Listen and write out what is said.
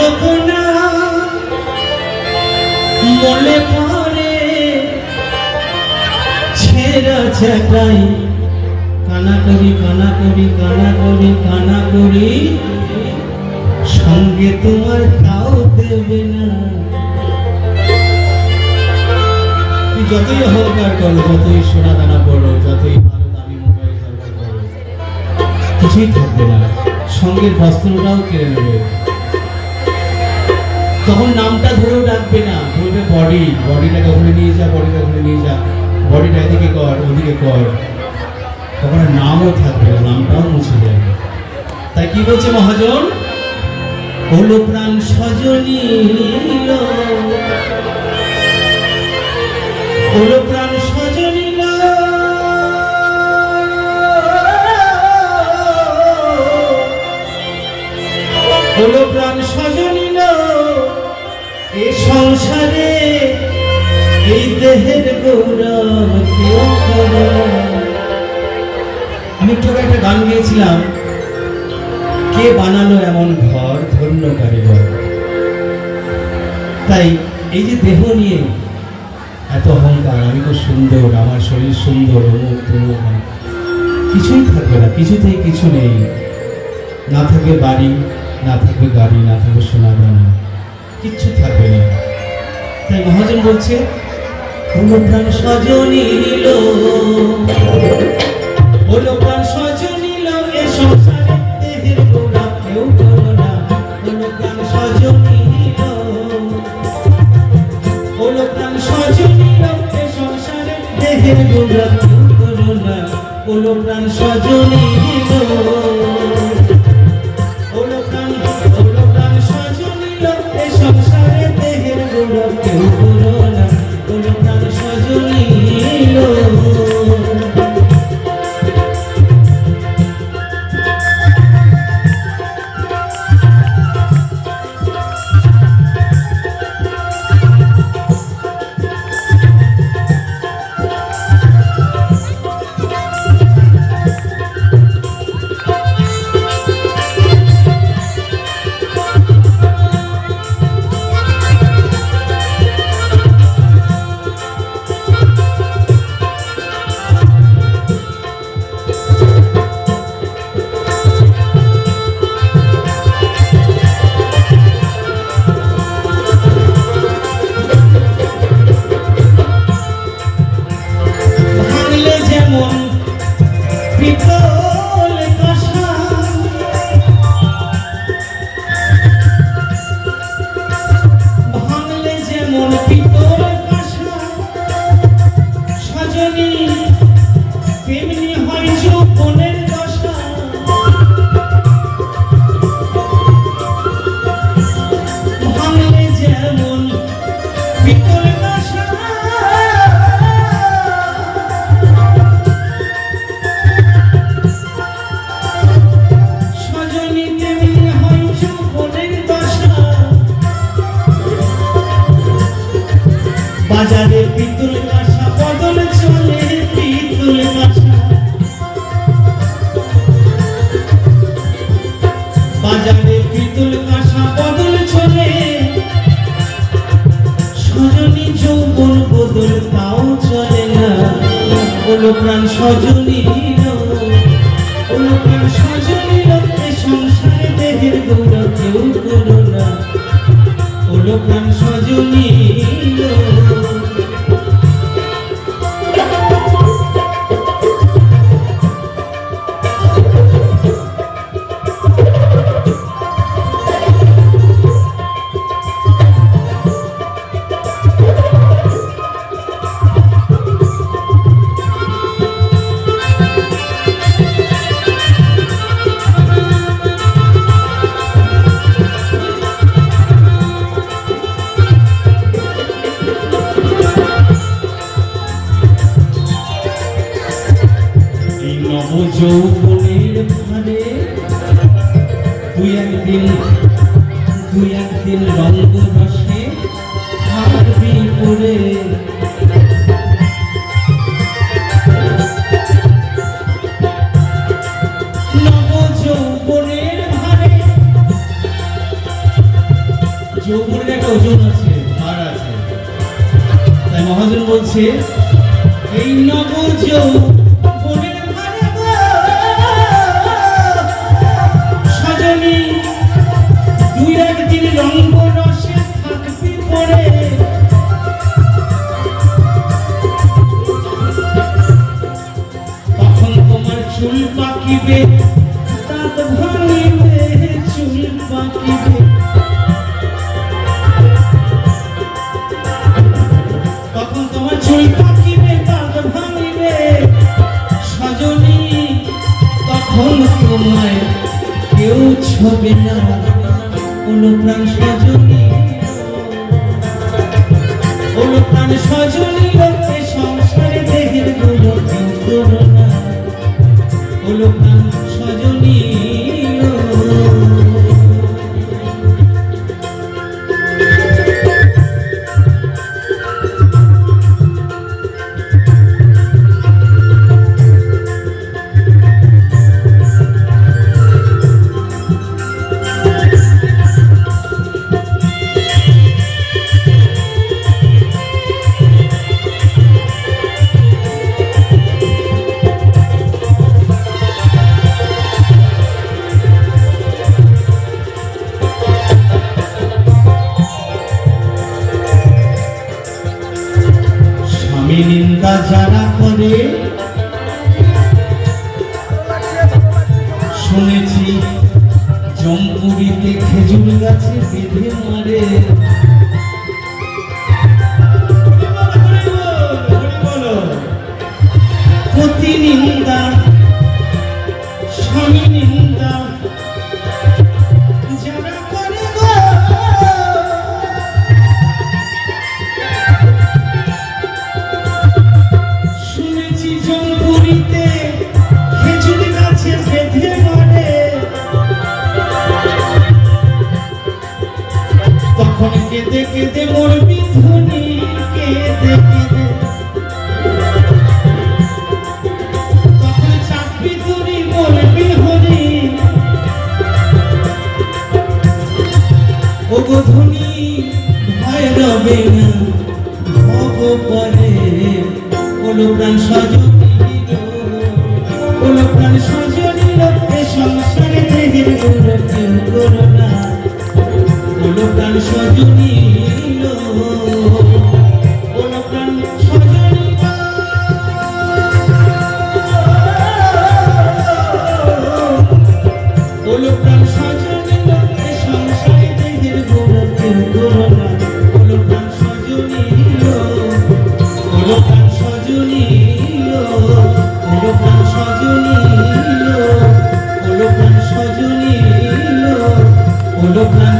আলোকনা মনে পড়ে ছেঁড়া চাটাই কানা করি কানা করি কানা করি কানা করি সঙ্গে তোমার তাও দেবে না। যতই অহংকার করো, যতই সোনা দানা পড়ো, যতই ভালো দামি মোবাইল ব্যবহার করো, কিছুই থাকবে না, সঙ্গের বস্ত্রটাও কেড়ে নেবে। তখন নামটা ধরেও ডাকবে না, বলবে বডি, বডিটাকে ওখানে নিয়ে যা, বডিটা ওখানে নিয়ে যা, বডিটা এদিকে কর ওদিকে কর। তখন নামও থাকবে না, নামটাও মুছে যাবে। তাই কি বলছে মহাজন, হলো প্রাণ সজনী হলো প্রাণ সজনী হলো প্রাণ সজনী এ সংসারে এই দেহের গৌরব কেউ করে। আমি একটু একটা গান গিয়েছিলাম, কে বানালো এমন ঘর ধন্য কারিগর। তাই এই যে দেহ নিয়ে এত অহংকার, আমি তো সুন্দর, আমার শরীর সুন্দর, অমুক তমুক, কিছুই থাকবে না, কিছুতেই কিছু নেই। না থাকবে বাড়ি, না থাকবে গাড়ি, না থাকবে সোনা দানা, কিচ্ছু থাকবে না। তাই মহাজন বলছে হলো প্রাণ সজনী হলো প্রাণ সজনী এ সংসারে দেহের গৌরব কেউ করো না। হলো প্রাণ সজনী হলো প্রাণ সজনী এ সংসারে দেহের গৌরব কেউ করো না। হলো প্রাণ সজনী হলো প্রাণ সজনী এ সংসারে দেহের গৌরব কেউ করো না। হলো প্রাণ সজনী বাজারে পিতল কাঁসা বদল চলে, পিতল কাঁসা বাজারে পিতল কাঁসা বদল চলে। সজনী যৌবন বদল তাও চলে না। হলো প্রাণ সজনী হলো প্রাণ সজনী এ সংসারে দেহের গৌরব কেউ করো না। হলো প্রাণ সজনী যৌবনের ভারে দুই একদিন রঙ্গ রসে হারবি পড়ে। নব যৌবনের ভারে যৌবনের একটা ওজন আছে, ভার আছে। তাই মহাজন বলছে এই নগর যৌবনের ভারে গো সজনী, দুই একদিন রঙ্গ রসে থাকবি পড়ে, তখন তোমার চুল পাকিবে, দাঁত ভাঙিবে, চুল পাকিবে, তখন তোমার চুল পাকিবে, দাঁত ভাঙিবে সজনী, তখন তোমায় কেউ ছবে না ওলো প্রাণ সজনী, ওলো প্রাণ সজনী, লোকে সংসারে দেহের গুলো কেউ করো না, ওলো প্রাণ সজনী। নিন্দা যারা করে শুনেছি জম্পুরিতে খেজুর গাছে বেঁধে মারে, পতি নিন্দা স্বামী নিন্দা যারা করে গো জম্পুরিতে খেজুর গাছে বেঁধে মারে, তখন কেঁদে কেঁদে মরবি ধনী, কেঁদে কেঁদে তখন চাকরি ধনী মরবি হরি, ও গো ধনী ভয় রবে না ভব পরে, ওলো প্রাণ সজনী, ওলো প্রাণ সজনী, লোকে সংসারে দেহের গুলো কেউ করো না, ওলো প্রাণ সজনী, ওলো প্রাণ সজনী, ওলো প্রাণ সজনী, লোকে সংসারে দেহের গুলো কেউ করো না, ওলো প্রাণ সজনী, ওলো প্রাণ সজনী, ওলো প্রাণ সজনী, ওলো প্রাণ সজনী, ওলো প্রাণ